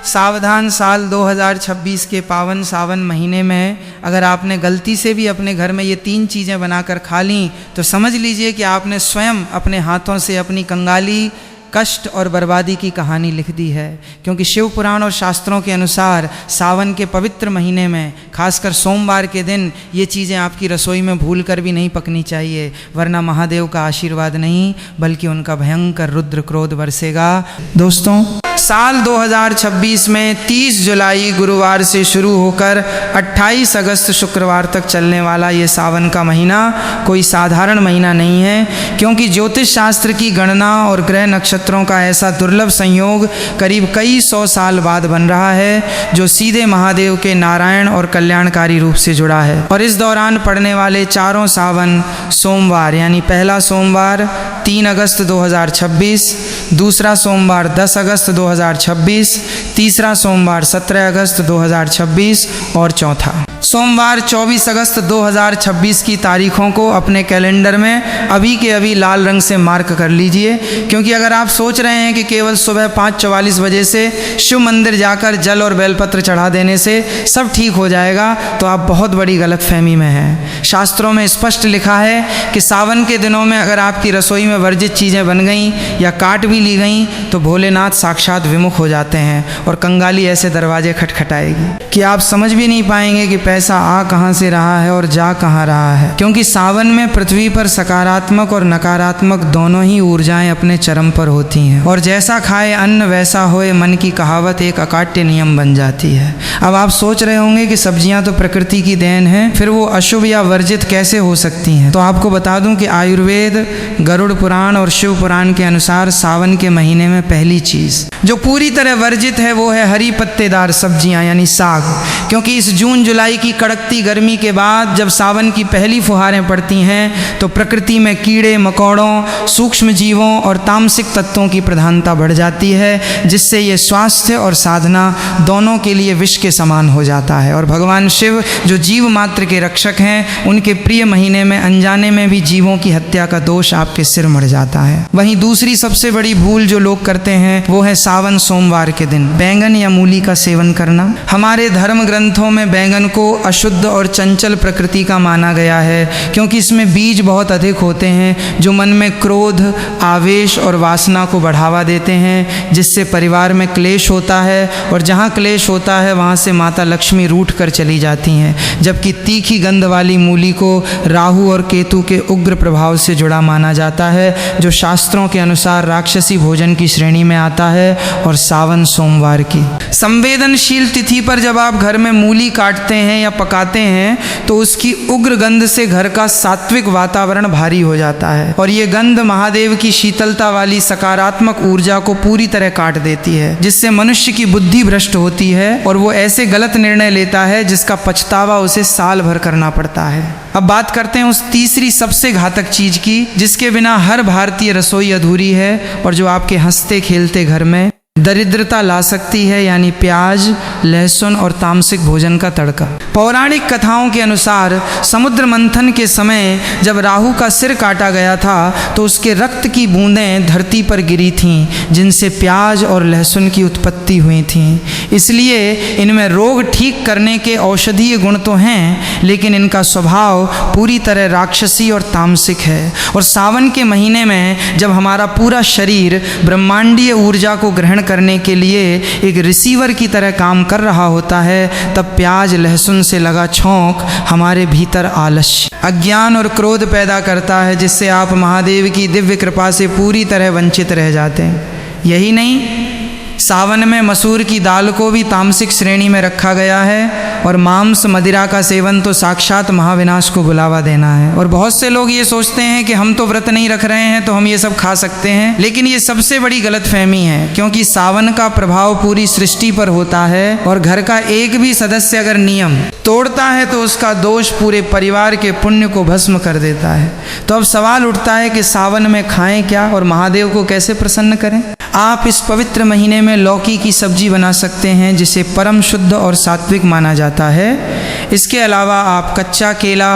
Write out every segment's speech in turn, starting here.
सावधान साल 2026 के पावन सावन महीने में अगर आपने गलती से भी अपने घर में ये 3 चीज़ें बनाकर खा लीं तो समझ लीजिए कि आपने स्वयं अपने हाथों से अपनी कंगाली, कष्ट और बर्बादी की कहानी लिख दी है। क्योंकि शिव पुराण और शास्त्रों के अनुसार सावन के पवित्र महीने में खासकर सोमवार के दिन ये चीज़ें आपकी रसोई में भूल कर भी नहीं पकनी चाहिए, वरना महादेव का आशीर्वाद नहीं बल्कि उनका भयंकर रुद्र क्रोध बरसेगा। दोस्तों, साल 2026 में 30 जुलाई गुरुवार से शुरू होकर 28 अगस्त शुक्रवार तक चलने वाला ये सावन का महीना कोई साधारण महीना नहीं है, क्योंकि ज्योतिष शास्त्र की गणना और ग्रह नक्षत्रों का ऐसा दुर्लभ संयोग करीब कई 100 साल बाद बन रहा है, जो सीधे महादेव के नारायण और कल्याणकारी रूप से जुड़ा है। और इस दौरान पड़ने वाले चारों सावन सोमवार, यानी पहला सोमवार 3 अगस्त 2026, दूसरा सोमवार 10 अगस्त 2026, तीसरा सोमवार 17 अगस्त 2026 और चौथा सोमवार 24 अगस्त 2026 की तारीखों को अपने कैलेंडर में अभी के अभी लाल रंग से मार्क कर लीजिए। क्योंकि अगर आप सोच रहे हैं कि केवल सुबह 5:44 बजे से शिव मंदिर जाकर जल और बेलपत्र चढ़ा देने से सब ठीक हो जाएगा, तो आप बहुत बड़ी गलतफहमी में हैं। शास्त्रों में स्पष्ट लिखा है कि सावन के दिनों में अगर आपकी रसोई में वर्जित चीज़ें बन गईं या काट भी ली गईं तो भोलेनाथ साक्षात विमुख हो जाते हैं और कंगाली ऐसे दरवाजे खटखटाएगी कि आप समझ भी नहीं पाएंगे कि पैसा आ कहाँ से रहा है और जा कहाँ रहा है। क्योंकि सावन में पृथ्वी पर सकारात्मक और नकारात्मक दोनों ही ऊर्जाएं अपने चरम पर होती हैं, और जैसा खाए अन्न वैसा होए मन की कहावत एक अकाट्य नियम बन जाती है। अब आप सोच रहे होंगे कि सब्जियां तो प्रकृति की देन है, फिर वो अशुभ या वर्जित कैसे हो सकती हैं? तो आपको बता दूं कि आयुर्वेद, गरुड़ पुराण और शिव पुराण के अनुसार सावन के महीने में पहली चीज जो पूरी तरह वर्जित है वो है हरी पत्तेदार सब्जियां यानी साग। क्योंकि इस जून जुलाई की कड़कती गर्मी के बाद जब सावन की पहली फुहारें पड़ती हैं तो प्रकृति में कीड़े मकोड़ों, सूक्ष्म जीवों और तामसिक तत्वों की प्रधानता बढ़ जाती है, जिससे ये स्वास्थ्य और साधना दोनों के लिए विष के समान हो जाता है। और भगवान शिव जो जीव मात्र के रक्षक हैं, उनके प्रिय महीने में अनजाने में भी जीवों की हत्या का दोष आपके सिर मर जाता है। वहीं दूसरी सबसे बड़ी भूल जो लोग करते हैं वो है सावन सोमवार के दिन बैंगन या मूली का सेवन करना। हमारे धर्म ग्रंथों में बैंगन को अशुद्ध और चंचल प्रकृति का माना गया है, क्योंकि इसमें बीज बहुत अधिक होते हैं जो मन में क्रोध, आवेश और वासना को बढ़ावा देते हैं, जिससे परिवार में क्लेश होता है, और जहाँ क्लेश होता है वहाँ से माता लक्ष्मी रूठ कर चली जाती हैं। जबकि तीखी गंध वाली मूली को राहु और केतु के उग्र प्रभाव से जुड़ा माना जाता है, जो शास्त्रों के अनुसार राक्षसी भोजन की श्रेणी में आता है। और सावन सोमवार की संवेदनशील तिथि पर जब आप घर में मूली काटते हैं या पकाते हैं तो उसकी उग्र गंध से घर का सात्विक वातावरण भारी हो जाता है, और ये गंध महादेव की शीतलता वाली सकारात्मक ऊर्जा को पूरी तरह काट देती है, जिससे मनुष्य की बुद्धि भ्रष्ट होती है और वो ऐसे गलत निर्णय लेता है जिसका पछतावा उसे साल भर करना पड़ता है। अब बात करते हैं उस तीसरी सबसे घातक चीज की, जिसके बिना हर भारतीय रसोई अधूरी है और जो आपके हंसते खेलते घर में दरिद्रता ला सकती है, यानी प्याज, लहसुन और तामसिक भोजन का तड़का। पौराणिक कथाओं के अनुसार समुद्र मंथन के समय जब राहु का सिर काटा गया था तो उसके रक्त की बूंदें धरती पर गिरी थीं, जिनसे प्याज और लहसुन की उत्पत्ति हुई थी। इसलिए इनमें रोग ठीक करने के औषधीय गुण तो हैं, लेकिन इनका स्वभाव पूरी तरह राक्षसी और तामसिक है। और सावन के महीने में जब हमारा पूरा शरीर ब्रह्मांडीय ऊर्जा को ग्रहण करने के लिए एक रिसीवर की तरह काम कर रहा होता है, तब प्याज लहसुन से लगा छौंक हमारे भीतर आलस्य, अज्ञान और क्रोध पैदा करता है, जिससे आप महादेव की दिव्य कृपा से पूरी तरह वंचित रह जाते हैं। यही नहीं, सावन में मसूर की दाल को भी तामसिक श्रेणी में रखा गया है, और मांस मदिरा का सेवन तो साक्षात महाविनाश को बुलावा देना है। और बहुत से लोग ये सोचते हैं कि हम तो व्रत नहीं रख रहे हैं तो हम ये सब खा सकते हैं, लेकिन ये सबसे बड़ी गलतफहमी है, क्योंकि सावन का प्रभाव पूरी सृष्टि पर होता है, और घर का एक भी सदस्य अगर नियम तोड़ता है तो उसका दोष पूरे परिवार के पुण्य को भस्म कर देता है। तो अब सवाल उठता है कि सावन में खाएं क्या और महादेव को कैसे प्रसन्न करें? आप इस पवित्र महीने में लौकी की सब्जी बना सकते हैं, जिसे परम शुद्ध और सात्विक माना जाता है। इसके अलावा आप कच्चा केला,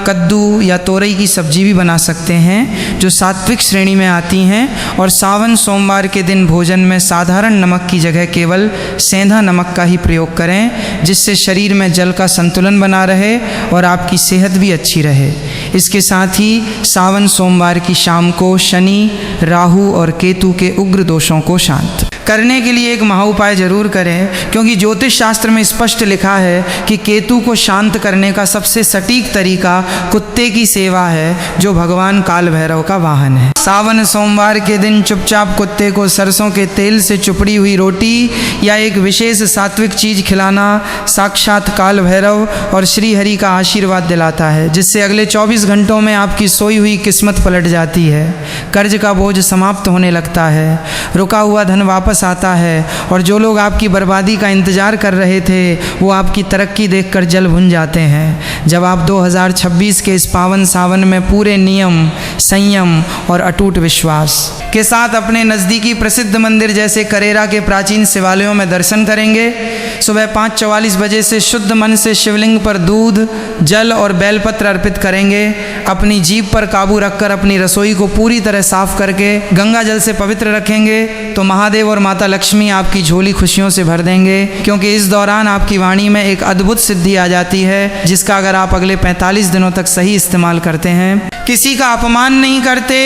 कद्दू या तोरई की सब्जी भी बना सकते हैं, जो सात्विक श्रेणी में आती हैं। और सावन सोमवार के दिन भोजन में साधारण नमक की जगह केवल सेंधा नमक का ही प्रयोग करें, जिससे शरीर में जल का संतुलन बना रहे और आपकी सेहत भी अच्छी रहे। इसके साथ ही सावन सोमवार की शाम को शनि, राहु और केतु के उग्र दोषों को शांत करने के लिए एक महाउपाय जरूर करें, क्योंकि ज्योतिष शास्त्र में स्पष्ट लिखा है कि केतु को शांत करने का सबसे सटीक तरीका कुत्ते की सेवा है, जो भगवान काल भैरव का वाहन है। सावन सोमवार के दिन चुपचाप कुत्ते को सरसों के तेल से चुपड़ी हुई रोटी या एक विशेष सात्विक चीज खिलाना साक्षात काल भैरव और श्री हरि का आशीर्वाद दिलाता है, जिससे अगले 24 घंटों में आपकी सोई हुई किस्मत पलट जाती है, कर्ज का बोझ समाप्त होने लगता है, रुका हुआ धन वापस आता है और जो लोग आपकी बर्बादी का इंतजार कर रहे थे वो आपकी तरक्की देखकर जल भुन जाते हैं। जब आप 2026 के इस पावन सावन में पूरे नियम, संयम और अटूट विश्वास के साथ अपने नज़दीकी प्रसिद्ध मंदिर जैसे करेरा के प्राचीन शिवालयों में दर्शन करेंगे, सुबह 5:44 बजे से शुद्ध मन से शिवलिंग पर दूध, जल और बेलपत्र अर्पित करेंगे, अपनी जीभ पर काबू रखकर अपनी रसोई को पूरी तरह साफ करके गंगा जल से पवित्र रखेंगे, तो महादेव और माता लक्ष्मी आपकी झोली खुशियों से भर देंगे, क्योंकि इस दौरान आपकी वाणी में एक अद्भुत सिद्धि आ जाती है, जिसका अगर आप अगले 45 दिनों तक सही इस्तेमाल करते हैं, किसी का अपमान नहीं करते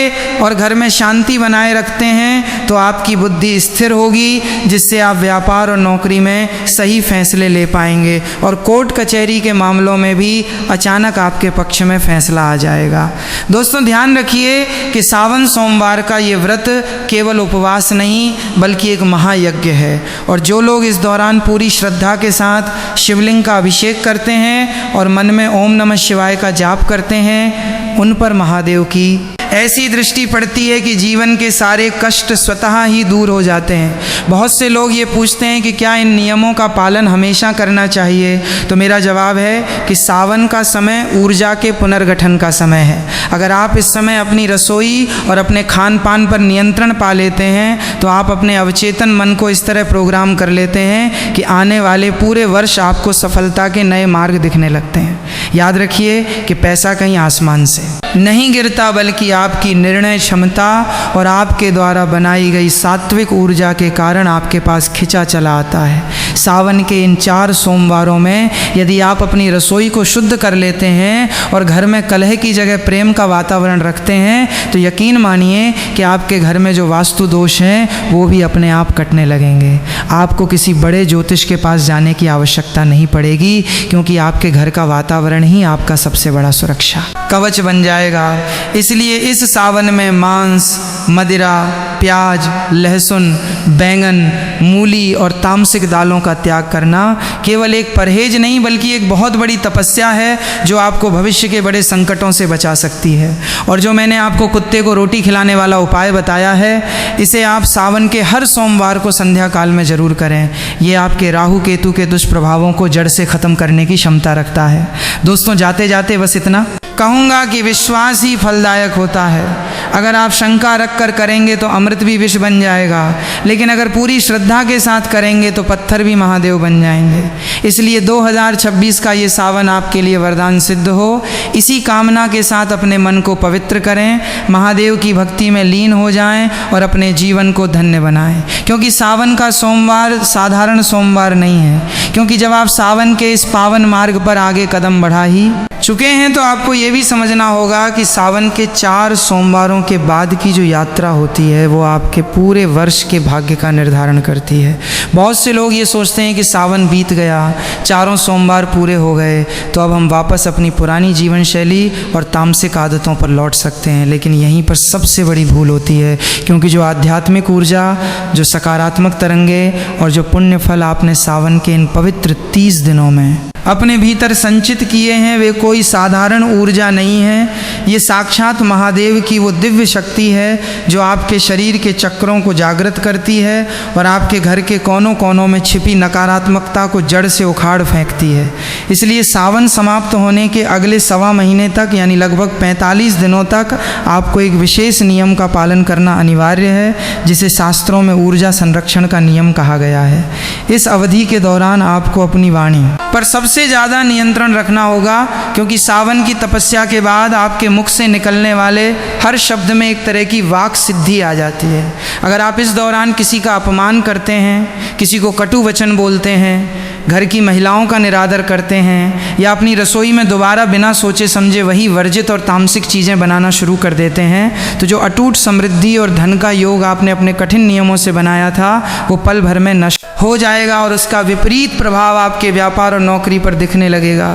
और घर में शांति बनाए रखते हैं, तो आपकी बुद्धि स्थिर होगी, जिससे आप व्यापार और नौकरी में सही फैसले ले पाएंगे और कोर्ट कचहरी के मामलों में भी अचानक आपके पक्ष में फैसला आ जाएगा। दोस्तों ध्यान रखिए कि सावन सोमवार का ये व्रत केवल उपवास नहीं बल्कि एक महायज्ञ है, और जो लोग इस दौरान पूरी श्रद्धा के साथ शिवलिंग का अभिषेक करते हैं और मन में ओम नमः शिवाय का जाप करते हैं, उन पर महादेव की ऐसी दृष्टि पड़ती है कि जीवन के सारे कष्ट स्वतः ही दूर हो जाते हैं। बहुत से लोग ये पूछते हैं कि क्या इन नियमों का पालन हमेशा करना चाहिए, तो मेरा जवाब है कि सावन का समय ऊर्जा के पुनर्गठन का समय है। अगर आप इस समय अपनी रसोई और अपने खान पान पर नियंत्रण पा लेते हैं, तो आप अपने अवचेतन मन को इस तरह प्रोग्राम कर लेते हैं कि आने वाले पूरे वर्ष आपको सफलता के नए मार्ग दिखने लगते हैं। याद रखिए कि पैसा कहीं आसमान से नहीं गिरता, बल्कि आपकी निर्णय क्षमता और आपके द्वारा बनाई गई सात्विक ऊर्जा के कारण आपके पास खिंचा चला आता है। सावन के इन 4 सोमवारों में यदि आप अपनी रसोई को शुद्ध कर लेते हैं और घर में कलह की जगह प्रेम का वातावरण रखते हैं, तो यकीन मानिए कि आपके घर में जो वास्तु दोष हैं वो भी अपने आप कटने लगेंगे। आपको किसी बड़े ज्योतिष के पास जाने की आवश्यकता नहीं पड़ेगी, क्योंकि आपके घर का वातावरण ही आपका सबसे बड़ा सुरक्षा कवच बन जाएगा। इसलिए इस सावन में मांस, मदिरा, प्याज, लहसुन, बैंगन, मूली और तामसिक दालों का त्याग करना केवल एक परहेज नहीं बल्कि एक बहुत बड़ी तपस्या है, जो आपको भविष्य के बड़े संकटों से बचा सकती है। और जो मैंने आपको कुत्ते को रोटी खिलाने वाला उपाय बताया है, इसे आप सावन के हर सोमवार को संध्या काल में जरूर करें। ये आपके राहु केतु के दुष्प्रभावों को जड़ से खत्म करने की क्षमता रखता है। दोस्तों जाते जाते बस इतना कहूँगा कि विश्वास ही फलदायक होता है। अगर आप शंका रख कर करेंगे तो अमृत भी विष बन जाएगा, लेकिन अगर पूरी श्रद्धा के साथ करेंगे तो पत्थर भी महादेव बन जाएंगे। इसलिए 2026 का ये सावन आपके लिए वरदान सिद्ध हो। इसी कामना के साथ अपने मन को पवित्र करें, महादेव की भक्ति में लीन हो जाएं और अपने जीवन को धन्य बनाएं। क्योंकि सावन का सोमवार साधारण सोमवार नहीं है, क्योंकि जब आप सावन के इस पावन मार्ग पर आगे कदम बढ़ा ही चुके हैं, तो आपको ये भी समझना होगा कि सावन के 4 सोमवारों के बाद की जो यात्रा होती है वो आपके पूरे वर्ष के भाग्य का निर्धारण करती है। बहुत से लोग ये सोचते हैं कि सावन बीत गया, 4 सोमवार पूरे हो गए, तो अब हम वापस अपनी पुरानी जीवन शैली और तामसिक आदतों पर लौट सकते हैं। लेकिन यहीं पर सबसे बड़ी भूल होती है, क्योंकि जो आध्यात्मिक ऊर्जा, जो सकारात्मक तरंगे और जो पुण्य फल आपने सावन के इन पवित्र 30 दिनों में अपने भीतर संचित किए हैं, वे कोई साधारण ऊर्जा नहीं है। ये साक्षात महादेव की वो दिव्य शक्ति है जो आपके शरीर के चक्रों को जागृत करती है और आपके घर के कोनों कोनों में छिपी नकारात्मकता को जड़ से उखाड़ फेंकती है। इसलिए सावन समाप्त होने के अगले 1.25 महीने तक यानी लगभग 45 दिनों तक आपको एक विशेष नियम का पालन करना अनिवार्य है, जिसे शास्त्रों में ऊर्जा संरक्षण का नियम कहा गया है। इस अवधि के दौरान आपको अपनी वाणी पर सबसे ज़्यादा नियंत्रण रखना होगा, क्योंकि सावन की तपस्या के बाद आपके मुख से निकलने वाले हर शब्द में एक तरह की वाक सिद्धि आ जाती है। अगर आप इस दौरान किसी का अपमान करते हैं, किसी को कटु वचन बोलते हैं, घर की महिलाओं का निरादर करते हैं, या अपनी रसोई में दोबारा बिना सोचे समझे वही वर्जित और तामसिक चीज़ें बनाना शुरू कर देते हैं, तो जो अटूट समृद्धि और धन का योग आपने अपने कठिन नियमों से बनाया था वो पल भर में नष्ट हो जाएगा और उसका विपरीत प्रभाव आपके व्यापार और नौकरी पर दिखने लगेगा।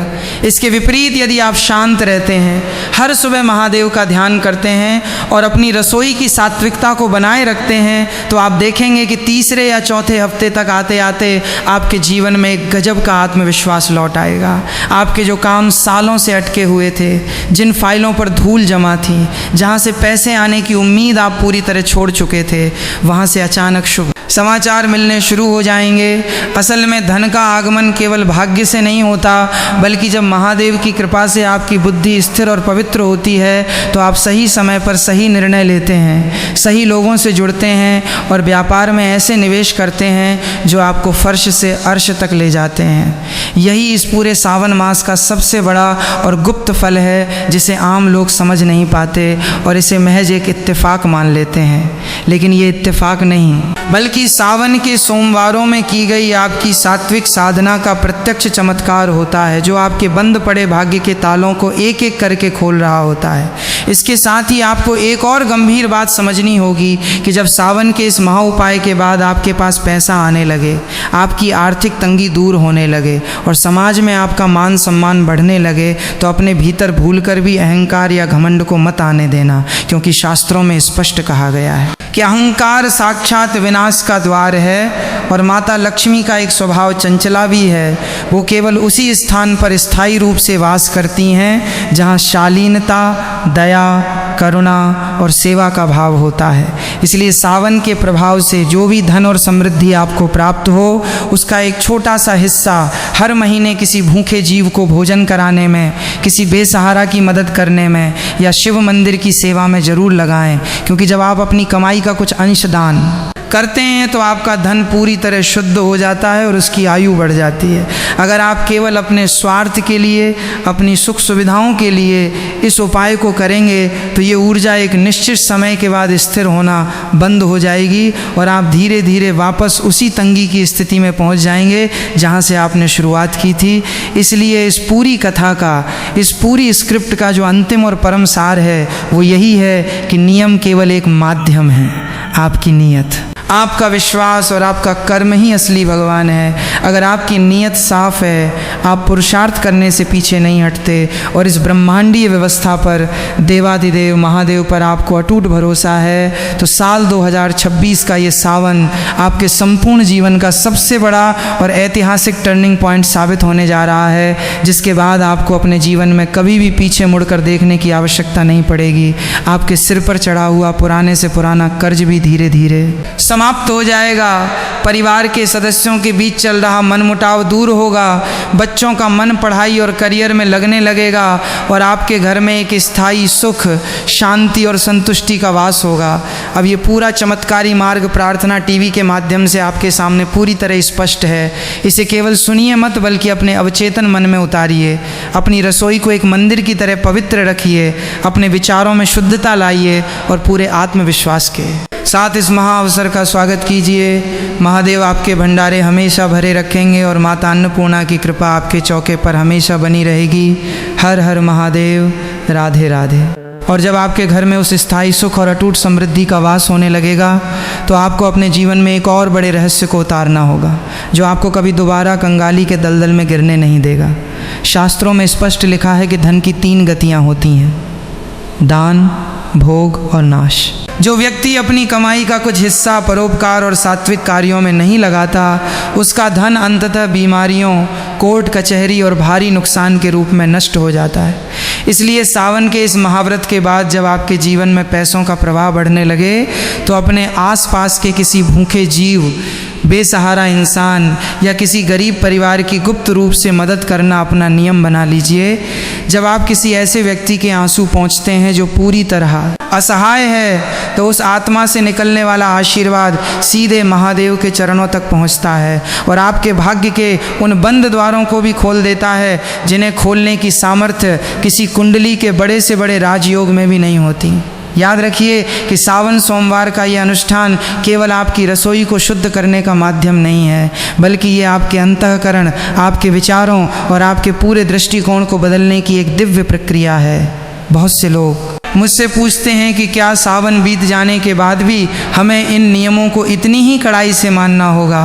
इसके विपरीत यदि आप शांत रहते हैं, हर सुबह महादेव का ध्यान करते हैं और अपनी रसोई की सात्विकता को बनाए रखते हैं, तो आप देखेंगे कि तीसरे या चौथे हफ्ते तक आते आते आपके जीवन में एक गजब का आत्मविश्वास लौट आएगा। आपके जो काम सालों से अटके हुए थे, जिन फाइलों पर धूल जमा थी, जहाँ से पैसे आने की उम्मीद आप पूरी तरह छोड़ चुके थे, वहाँ से अचानक शुभ समाचार मिलने शुरू हो जाएंगे। असल में धन का आगमन केवल भाग्य से नहीं होता, बल्कि जब महादेव की कृपा से आपकी बुद्धि स्थिर और पवित्र होती है तो आप सही समय पर सही निर्णय लेते हैं, सही लोगों से जुड़ते हैं और व्यापार में ऐसे निवेश करते हैं जो आपको फर्श से अर्श तक ले जाते हैं। यही इस पूरे सावन मास का सबसे बड़ा और गुप्त फल है, जिसे आम लोग समझ नहीं पाते और इसे महज एक इत्तेफाक मान लेते हैं। लेकिन ये इत्तेफाक नहीं, बल्कि सावन के सोमवारों में की गई आपकी सात्विक साधना का प्रत्यक्ष चमत्कार होता है, जो आपके बंद पड़े भाग्य के तालों को एक एक करके खोल रहा होता है। इसके साथ ही आपको एक और गंभीर बात समझनी होगी कि जब सावन के इस महा उपाय के बाद आपके पास पैसा आने लगे, आपकी आर्थिक तंगी दूर होने लगे और समाज में आपका मान सम्मान बढ़ने लगे, तो अपने भीतर भूलकर भी अहंकार या घमंड को मत आने देना, क्योंकि शास्त्रों में स्पष्ट कहा गया है कि अहंकार साक्षात विनाश का द्वार है और माता लक्ष्मी का एक स्वभाव चंचला भी है। वो केवल उसी स्थान पर स्थायी रूप से वास करती हैं जहाँ शालीनता, दया, करुणा और सेवा का भाव होता है। इसलिए सावन के प्रभाव से जो भी धन और समृद्धि आपको प्राप्त हो, उसका एक छोटा सा हिस्सा हर महीने किसी भूखे जीव को भोजन कराने में, किसी बेसहारा की मदद करने में या शिव मंदिर की सेवा में ज़रूर लगाएं, क्योंकि जब आप अपनी कमाई का कुछ अंश दान करते हैं तो आपका धन पूरी तरह शुद्ध हो जाता है और उसकी आयु बढ़ जाती है। अगर आप केवल अपने स्वार्थ के लिए, अपनी सुख सुविधाओं के लिए इस उपाय को करेंगे तो ये ऊर्जा एक निश्चित समय के बाद स्थिर होना बंद हो जाएगी और आप धीरे धीरे वापस उसी तंगी की स्थिति में पहुंच जाएंगे जहां से आपने शुरुआत की थी। इसलिए इस पूरी कथा का, इस पूरी स्क्रिप्ट का जो अंतिम और परम सार है वो यही है कि नियम केवल एक माध्यम है, आपकी नीयत, आपका विश्वास और आपका कर्म ही असली भगवान है। अगर आपकी नीयत साफ है, आप पुरुषार्थ करने से पीछे नहीं हटते और इस ब्रह्मांडीय व्यवस्था पर, देवाधिदेव महादेव पर आपको अटूट भरोसा है, तो साल 2026 का ये सावन आपके संपूर्ण जीवन का सबसे बड़ा और ऐतिहासिक टर्निंग पॉइंट साबित होने जा रहा है, जिसके बाद आपको अपने जीवन में कभी भी पीछे मुड़कर देखने की आवश्यकता नहीं पड़ेगी। आपके सिर पर चढ़ा हुआ पुराने से पुराना कर्ज भी धीरे धीरे समाप्त हो जाएगा। परिवार के सदस्यों के बीच चल रहा मनमुटाव दूर होगा। बच्चों का मन पढ़ाई और करियर में लगने लगेगा और आपके घर में एक स्थायी सुख, शांति और संतुष्टि का वास होगा। अब ये पूरा चमत्कारी मार्ग प्रार्थना टीवी के माध्यम से आपके सामने पूरी तरह स्पष्ट है। इसे केवल सुनिए मत, बल्कि अपने अवचेतन मन में उतारिए। अपनी रसोई को एक मंदिर की तरह पवित्र रखिए, अपने विचारों में शुद्धता लाइए और पूरे आत्मविश्वास के साथ इस महा अवसर का स्वागत कीजिए। महादेव आपके भंडारे हमेशा भरे रखेंगे और माता अन्नपूर्णा की कृपा आपके चौके पर हमेशा बनी रहेगी। हर हर महादेव, राधे राधे। और जब आपके घर में उस स्थायी सुख और अटूट समृद्धि का वास होने लगेगा, तो आपको अपने जीवन में एक और बड़े रहस्य को उतारना होगा, जो आपको कभी दोबारा कंगाली के दलदल में गिरने नहीं देगा। शास्त्रों में स्पष्ट लिखा है कि धन की 3 गतियाँ होती हैं: दान, भोग और नाश। जो व्यक्ति अपनी कमाई का कुछ हिस्सा परोपकार और सात्विक कार्यों में नहीं लगाता, उसका धन अंततः बीमारियों, कोर्ट कचहरी और भारी नुकसान के रूप में नष्ट हो जाता है। इसलिए सावन के इस महाव्रत के बाद जब आपके जीवन में पैसों का प्रवाह बढ़ने लगे, तो अपने आसपास के किसी भूखे जीव, बेसहारा इंसान या किसी गरीब परिवार की गुप्त रूप से मदद करना अपना नियम बना लीजिए। जब आप किसी ऐसे व्यक्ति के आंसू पहुँचते हैं जो पूरी तरह असहाय है, तो उस आत्मा से निकलने वाला आशीर्वाद सीधे महादेव के चरणों तक पहुंचता है और आपके भाग्य के उन बंद द्वारों को भी खोल देता है जिन्हें खोलने की सामर्थ्य किसी कुंडली के बड़े से बड़े राजयोग में भी नहीं होती। याद रखिए कि सावन सोमवार का ये अनुष्ठान केवल आपकी रसोई को शुद्ध करने का माध्यम नहीं है, बल्कि ये आपके अंतःकरण, आपके विचारों और आपके पूरे दृष्टिकोण को बदलने की एक दिव्य प्रक्रिया है। बहुत से लोग मुझसे पूछते हैं कि क्या सावन बीत जाने के बाद भी हमें इन नियमों को इतनी ही कड़ाई से मानना होगा?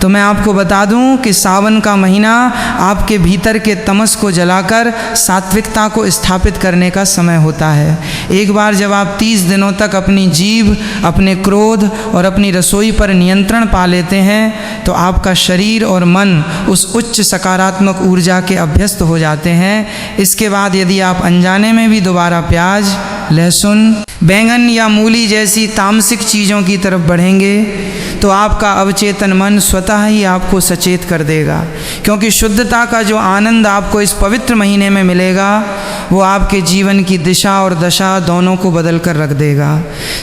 तो मैं आपको बता दूं कि सावन का महीना आपके भीतर के तमस को जलाकर सात्विकता को स्थापित करने का समय होता है। एक बार जब आप 30 दिनों तक अपनी जीभ, अपने क्रोध और अपनी रसोई पर नियंत्रण पा लेते हैं, तो आपका शरीर और मन उस उच्च सकारात्मक ऊर्जा के अभ्यस्त हो जाते हैं। इसके बाद यदि आप अनजाने में भी दोबारा प्याज, लहसुन, बैंगन या मूली जैसी तामसिक चीज़ों की तरफ बढ़ेंगे, तो आपका अवचेतन मन स्वतः ही आपको सचेत कर देगा, क्योंकि शुद्धता का जो आनंद आपको इस पवित्र महीने में मिलेगा वो आपके जीवन की दिशा और दशा दोनों को बदल कर रख देगा।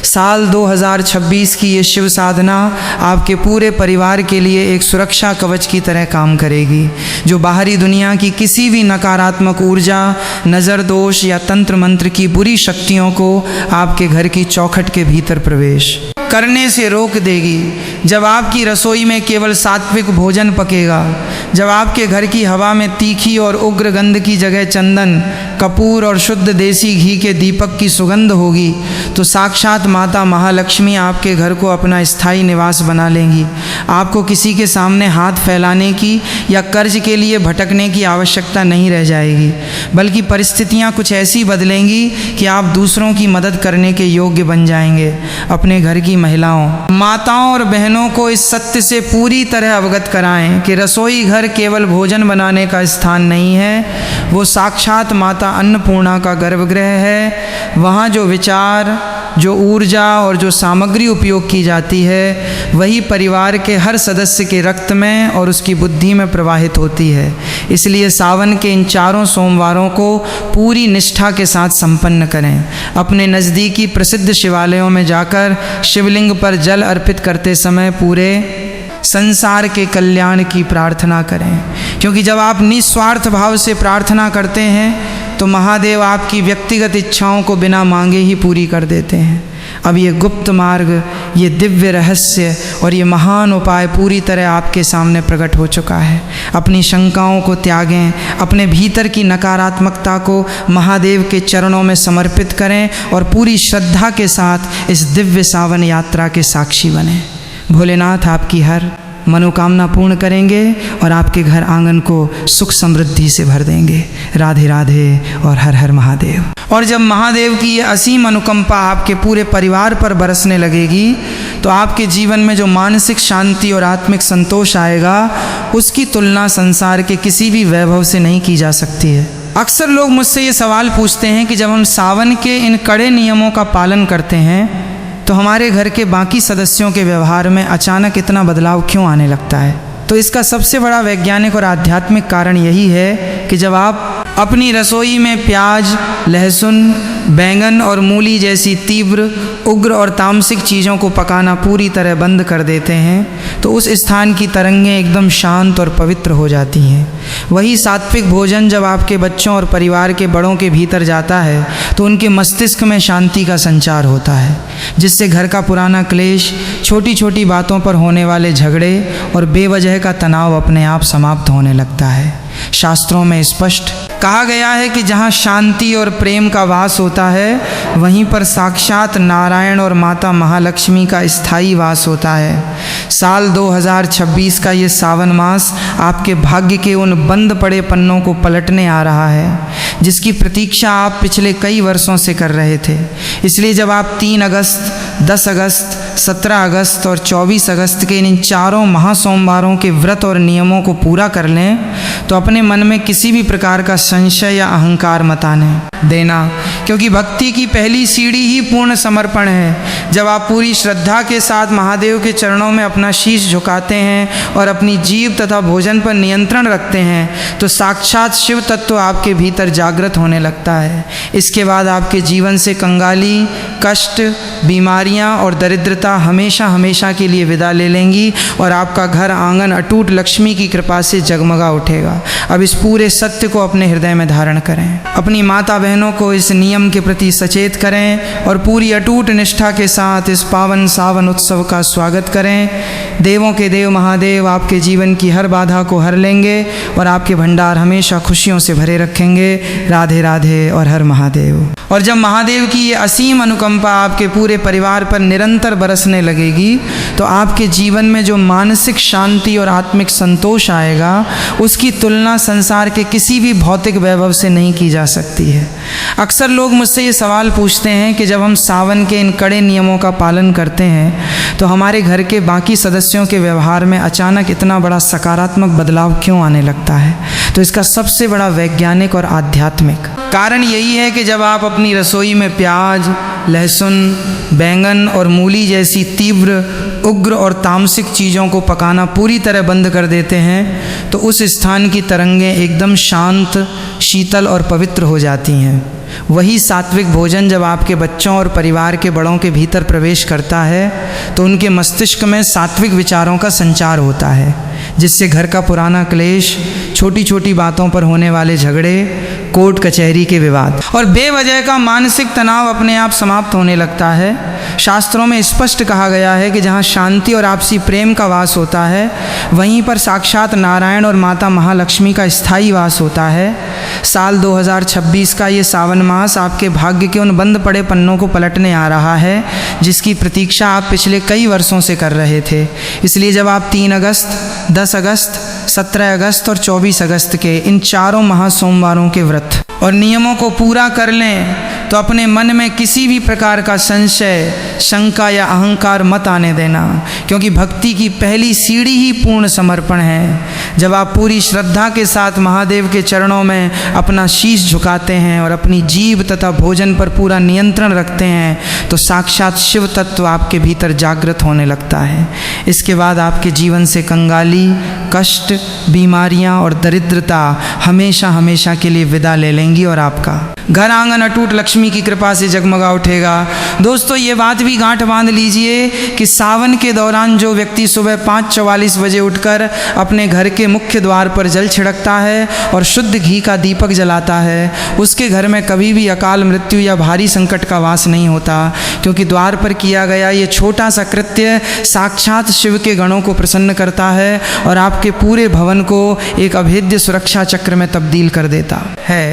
साल 2026 की ये शिव साधना आपके पूरे परिवार के लिए एक सुरक्षा कवच की तरह काम करेगी, जो बाहरी दुनिया की किसी भी नकारात्मक ऊर्जा, नज़र दोष या तंत्र मंत्र की बुरी शक्तियों को आपके घर की चौखट के भीतर प्रवेश करने से रोक देगी। जब आपकी रसोई में केवल सात्विक भोजन पकेगा, जब आपके घर की हवा में तीखी और उग्र गंध की जगह चंदन, कपूर और शुद्ध देसी घी के दीपक की सुगंध होगी, तो साक्षात माता महालक्ष्मी आपके घर को अपना स्थायी निवास बना लेंगी। आपको किसी के सामने हाथ फैलाने की या कर्ज के लिए भटकने की आवश्यकता नहीं रह जाएगी, बल्कि परिस्थितियां कुछ ऐसी बदलेंगी कि आप दूसरों की मदद करने के योग्य बन जाएंगे। अपने घर की महिलाओं, माताओं और बहनों को इस सत्य से पूरी तरह अवगत कराएं कि रसोई घर केवल भोजन बनाने का स्थान नहीं है, वो साक्षात माता अन्नपूर्णा का गर्भगृह है। वहाँ जो विचार, जो ऊर्जा और जो सामग्री उपयोग की जाती है, वही परिवार के हर सदस्य के रक्त में और उसकी बुद्धि में प्रवाहित होती है। इसलिए सावन के इन 4 सोमवारों को पूरी निष्ठा के साथ संपन्न करें। अपने नज़दीकी प्रसिद्ध शिवालयों में जाकर शिवलिंग पर जल अर्पित करते समय पूरे संसार के कल्याण की प्रार्थना करें, क्योंकि जब आप निस्वार्थ भाव से प्रार्थना करते हैं तो महादेव आपकी व्यक्तिगत इच्छाओं को बिना मांगे ही पूरी कर देते हैं। अब ये गुप्त मार्ग, ये दिव्य रहस्य और ये महान उपाय पूरी तरह आपके सामने प्रकट हो चुका है। अपनी शंकाओं को त्यागें, अपने भीतर की नकारात्मकता को महादेव के चरणों में समर्पित करें और पूरी श्रद्धा के साथ इस दिव्य सावन यात्रा के साक्षी बनें। भोलेनाथ आपकी हर मनोकामना पूर्ण करेंगे और आपके घर आंगन को सुख समृद्धि से भर देंगे। राधे राधे और हर हर महादेव। और जब महादेव की ये असीम अनुकंपा आपके पूरे परिवार पर बरसने लगेगी, तो आपके जीवन में जो मानसिक शांति और आत्मिक संतोष आएगा, उसकी तुलना संसार के किसी भी वैभव से नहीं की जा सकती है। अक्सर लोग मुझसे ये सवाल पूछते हैं कि जब हम सावन के इन कड़े नियमों का पालन करते हैं, तो हमारे घर के बाकी सदस्यों के व्यवहार में अचानक इतना बदलाव क्यों आने लगता है? तो इसका सबसे बड़ा वैज्ञानिक और आध्यात्मिक कारण यही है कि जब आप अपनी रसोई में प्याज, लहसुन, बैंगन और मूली जैसी तीव्र, उग्र और तामसिक चीज़ों को पकाना पूरी तरह बंद कर देते हैं, तो उस स्थान की तरंगें एकदम शांत और पवित्र हो जाती हैं। वही सात्विक भोजन जब आपके बच्चों और परिवार के बड़ों के भीतर जाता है, तो उनके मस्तिष्क में शांति का संचार होता है, जिससे घर का पुराना क्लेश, छोटी छोटी बातों पर होने वाले झगड़े और बेवजह का तनाव अपने आप समाप्त होने लगता है। शास्त्रों में स्पष्ट कहा गया है कि जहाँ शांति और प्रेम का वास होता है, वहीं पर साक्षात नारायण और माता महालक्ष्मी का स्थायी वास होता है। साल 2026 का ये सावन मास आपके भाग्य के उन बंद पड़े पन्नों को पलटने आ रहा है, जिसकी प्रतीक्षा आप पिछले कई वर्षों से कर रहे थे। इसलिए जब आप 3 अगस्त, 10 अगस्त, 17 अगस्त और 24 अगस्त के इन 4 महासोमवारों के व्रत और नियमों को पूरा कर लें, तो अपने मन में किसी भी प्रकार का संशय या अहंकार मत आने देना, क्योंकि भक्ति की पहली सीढ़ी ही पूर्ण समर्पण है। जब आप पूरी श्रद्धा के साथ महादेव के चरणों में अपना शीश झुकाते हैं और अपनी जीभ तथा भोजन पर नियंत्रण रखते हैं तो साक्षात शिव तत्व आपके भीतर जागृत होने लगता है। इसके बाद आपके जीवन से कंगाली, कष्ट, बीमारियां और दरिद्रता हमेशा हमेशा के लिए विदा ले लेंगी और आपका घर आंगन अटूट लक्ष्मी की कृपा से जगमगा उठेगा। अब इस पूरे सत्य को अपने हृदय में धारण करें। अपनी माता बहनों को इस नियम के प्रति सचेत करें और पूरी अटूट निष्ठा के साथ इस पावन सावन उत्सव का स्वागत करें। देवों के देव महादेव आपके जीवन की हर बाधा को हर लेंगे और आपके भंडार हमेशा खुशियों से भरे रखेंगे। राधे राधे और हर महादेव। और जब महादेव की ये असीम अनुकंपा आपके पूरे परिवार पर निरंतर बरसने लगेगी तो आपके जीवन में जो मानसिक शांति और आत्मिक संतोष आएगा उसकी तुलना संसार के किसी भी भौतिक वैभव से नहीं की जा सकती है। अक्सर लोग मुझसे ये सवाल पूछते हैं कि जब हम सावन के इन कड़े नियमों का पालन करते हैं तो हमारे घर के बाकी सदस्यों के व्यवहार में अचानक इतना बड़ा सकारात्मक बदलाव क्यों आने लगता है। तो इसका सबसे बड़ा वैज्ञानिक और आध्यात्मिक कारण यही है कि जब आप अपनी रसोई में प्याज, लहसुन, बैंगन और मूली जैसी तीव्र, उग्र और तामसिक चीज़ों को पकाना पूरी तरह बंद कर देते हैं तो उस स्थान की तरंगें एकदम शांत, शीतल और पवित्र हो जाती हैं। वही सात्विक भोजन जब आपके बच्चों और परिवार के बड़ों के भीतर प्रवेश करता है तो उनके मस्तिष्क में सात्विक विचारों का संचार होता है, जिससे घर का पुराना क्लेश, छोटी छोटी बातों पर होने वाले झगड़े, कोर्ट कचहरी के विवाद और बेवजह का मानसिक तनाव अपने आप समाप्त होने लगता है। शास्त्रों में स्पष्ट कहा गया है कि जहाँ शांति और आपसी प्रेम का वास होता है वहीं पर साक्षात नारायण और माता महालक्ष्मी का स्थायी वास होता है। साल 2026 का ये सावन मास आपके भाग्य के उन बंद पड़े पन्नों को पलटने आ रहा है जिसकी प्रतीक्षा आप पिछले कई वर्षों से कर रहे थे। इसलिए जब आप 3 अगस्त, 10 अगस्त, 17 अगस्त और 24 अगस्त के इन चारों महासोमवारों के व्रत और नियमों को पूरा कर लें तो अपने मन में किसी भी प्रकार का संशय, शंका या अहंकार मत आने देना, क्योंकि भक्ति की पहली सीढ़ी ही पूर्ण समर्पण है। जब आप पूरी श्रद्धा के साथ महादेव के चरणों में अपना शीश झुकाते हैं और अपनी जीभ तथा भोजन पर पूरा नियंत्रण रखते हैं तो साक्षात शिव तत्व आपके भीतर जागृत होने लगता है। इसके बाद आपके जीवन से कंगाली, कष्ट, बीमारियां और दरिद्रता हमेशा हमेशा के लिए विदा ले लेंगी और आपका घर आंगन अटूट लक्ष्मी की कृपा से जगमगा उठेगा। दोस्तों, ये बात भी गांठ बांध लीजिए कि सावन के दौरान जो व्यक्ति सुबह 5:44 बजे उठकर अपने घर के मुख्य द्वार पर जल छिड़कता है और शुद्ध घी का दीपक जलाता है उसके घर में कभी भी अकाल मृत्यु या भारी संकट का वास नहीं होता, क्योंकि द्वार पर किया गया ये छोटा सा कृत्य साक्षात शिव के गणों को प्रसन्न करता है और आपके पूरे भवन को एक अभेद्य सुरक्षा चक्र में तब्दील कर देता है।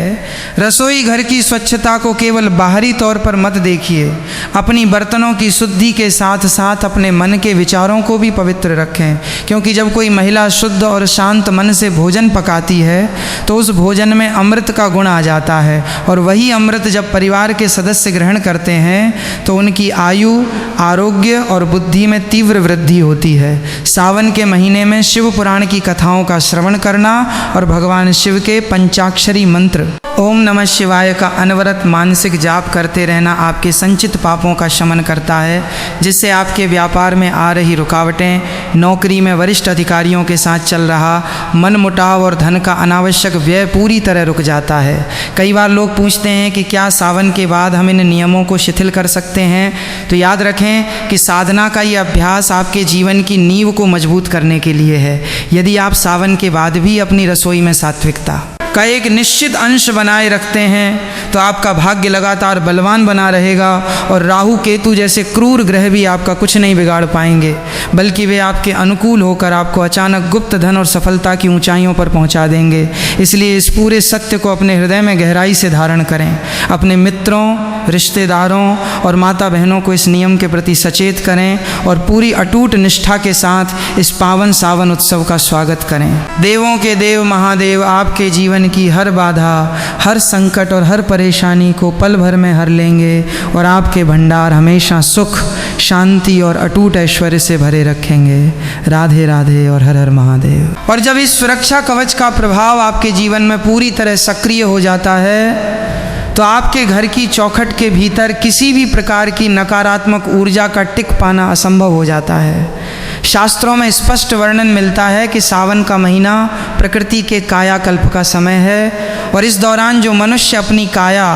रसोई घर की स्वच्छता को केवल बाहरी तौर पर मत देखिए, अपनी बर्तनों की शुद्धि के साथ साथ अपने मन के विचारों को भी पवित्र रखें, क्योंकि जब कोई महिला शुद्ध और शांत मन से भोजन पकाती है तो उस भोजन में अमृत का गुण आ जाता है और वही अमृत जब परिवार के सदस्य ग्रहण करते हैं तो उनकी आयु, आरोग्य और बुद्धि में तीव्र वृद्धि होती है। सावन के महीने में शिव पुराण की कथाओं का श्रवण करना और भगवान शिव के पंचाक्षरी मंत्र ओम नमः शिवाय का अनवरत मानसिक जाप करते रहना आपके संचित पापों का शमन करता है, जिससे आपके व्यापार में आ रही रुकावटें, नौकरी में वरिष्ठ अधिकारियों के साथ चल रहा मनमुटाव और धन का अनावश्यक व्यय पूरी तरह रुक जाता है। कई बार लोग पूछते हैं कि क्या सावन के बाद हम इन नियमों को शिथिल कर सकते हैं? तो याद रखें कि साधना का ये अभ्यास आपके जीवन की नींव को मजबूत करने के लिए है। यदि आप सावन के बाद भी अपनी रसोई में सात्विकता का एक निश्चित अंश बनाए रखते हैं तो आपका भाग्य लगातार बलवान बना रहेगा और राहु केतु जैसे क्रूर ग्रह भी आपका कुछ नहीं बिगाड़ पाएंगे, बल्कि वे आपके अनुकूल होकर आपको अचानक गुप्त धन और सफलता की ऊंचाइयों पर पहुंचा देंगे। इसलिए इस पूरे सत्य को अपने हृदय में गहराई से धारण करें। अपने मित्रों, रिश्तेदारों और माता बहनों को इस नियम के प्रति सचेत करें और पूरी अटूट निष्ठा के साथ इस पावन सावन उत्सव का स्वागत करें। देवों के देव महादेव आपके जीवन की हर बाधा, हर संकट और हर परेशानी को पल भर में हर लेंगे और आपके भंडार हमेशा सुख, शांति और अटूट ऐश्वर्य से भरे रखेंगे। राधे राधे और हर हर महादेव। और जब इस सुरक्षा कवच का प्रभाव आपके जीवन में पूरी तरह सक्रिय हो जाता है तो आपके घर की चौखट के भीतर किसी भी प्रकार की नकारात्मक ऊर्जा का टिक पाना असंभव हो जाता है। शास्त्रों में स्पष्ट वर्णन मिलता है कि सावन का महीना प्रकृति के कायाकल्प का समय है और इस दौरान जो मनुष्य अपनी काया,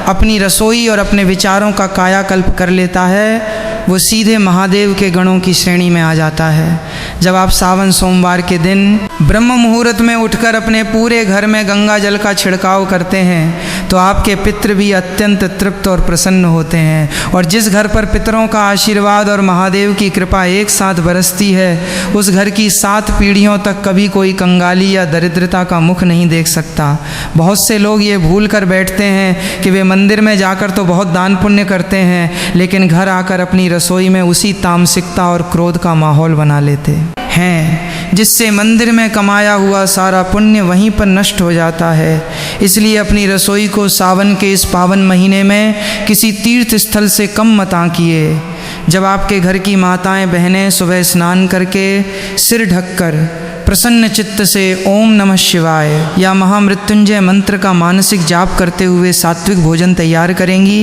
अपनी रसोई और अपने विचारों का कायाकल्प कर लेता है वो सीधे महादेव के गणों की श्रेणी में आ जाता है। जब आप सावन सोमवार के दिन ब्रह्म मुहूर्त में उठकर अपने पूरे घर में गंगा जल का छिड़काव करते हैं तो आपके पितृ भी अत्यंत तृप्त और प्रसन्न होते हैं। और जिस घर पर पितरों का आशीर्वाद और महादेव की कृपा एक साथ बरसती है उस घर की 7 पीढ़ियों तक कभी कोई कंगाली या दरिद्रता का मुख नहीं देख सकता। बहुत से लोग ये भूल कर बैठते हैं कि वे मंदिर में जाकर तो बहुत दान पुण्य करते हैं लेकिन घर आकर अपनी रसोई में उसी तामसिकता और क्रोध का माहौल बना लेते हैं जिससे मंदिर में कमाया हुआ सारा पुण्य वहीं पर नष्ट हो जाता है। इसलिए अपनी रसोई को सावन के इस पावन महीने में किसी तीर्थ स्थल से कम मत आंकिए। जब आपके घर की माताएं बहनें सुबह स्नान करके सिर ढककर प्रसन्न चित्त से ओम नमः शिवाय या महामृत्युंजय मंत्र का मानसिक जाप करते हुए सात्विक भोजन तैयार करेंगी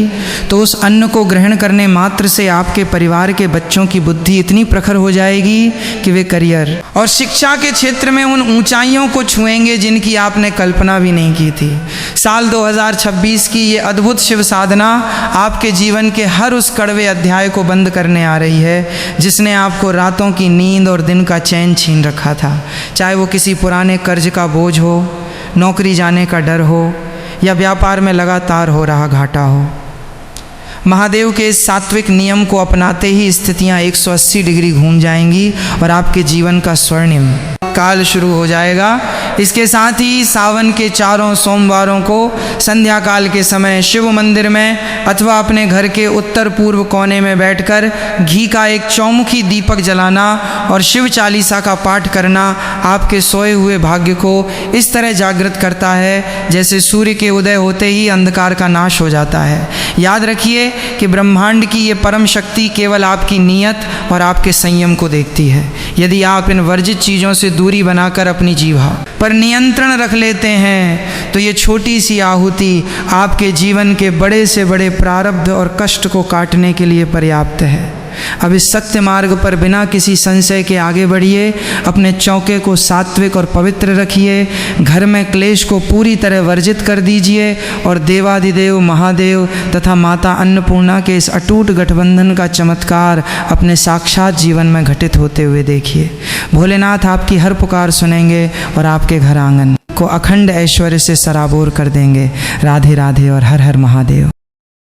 तो उस अन्न को ग्रहण करने मात्र से आपके परिवार के बच्चों की बुद्धि इतनी प्रखर हो जाएगी कि वे करियर और शिक्षा के क्षेत्र में उन ऊंचाइयों को छुएंगे जिनकी आपने कल्पना भी नहीं की थी। साल 2026 की ये अद्भुत शिव साधना आपके जीवन के हर उस कड़वे अध्याय को बंद करने आ रही है जिसने आपको रातों की नींद और दिन का चैन छीन रखा था। चाहे वो किसी पुराने कर्ज का बोझ हो, नौकरी जाने का डर हो या व्यापार में लगातार हो रहा घाटा हो। महादेव के इस सात्विक नियम को अपनाते ही स्थितियां 180 डिग्री घूम जाएंगी और आपके जीवन का स्वर्णिम काल शुरू हो जाएगा। इसके साथ ही सावन के चारों सोमवारों को संध्या काल के समय शिव मंदिर में अथवा अपने घर के उत्तर पूर्व कोने में बैठकर घी का एक चौमुखी दीपक जलाना और शिव चालीसा का पाठ करना आपके सोए हुए भाग्य को इस तरह जागृत करता है जैसे सूर्य के उदय होते ही अंधकार का नाश हो जाता है। याद रखिए कि ब्रह्मांड की ये परम शक्ति केवल आपकी नीयत और आपके संयम को देखती है। यदि आप इन वर्जित चीज़ों से दूरी बनाकर अपनी जीवा पर नियंत्रण रख लेते हैं तो ये छोटी सी आहुति आपके जीवन के बड़े से बड़े प्रारब्ध और कष्ट को काटने के लिए पर्याप्त है। अब इस सत्य मार्ग पर बिना किसी संशय के आगे बढ़िए। अपने चौके को सात्विक और पवित्र रखिए। घर में क्लेश को पूरी तरह वर्जित कर दीजिए और देवादिदेव महादेव तथा माता अन्नपूर्णा के इस अटूट गठबंधन का चमत्कार अपने साक्षात जीवन में घटित होते हुए देखिए। भोलेनाथ आपकी हर पुकार सुनेंगे और आपके घर आंगन को अखंड ऐश्वर्य से सराबोर कर देंगे। राधे राधे और हर हर महादेव।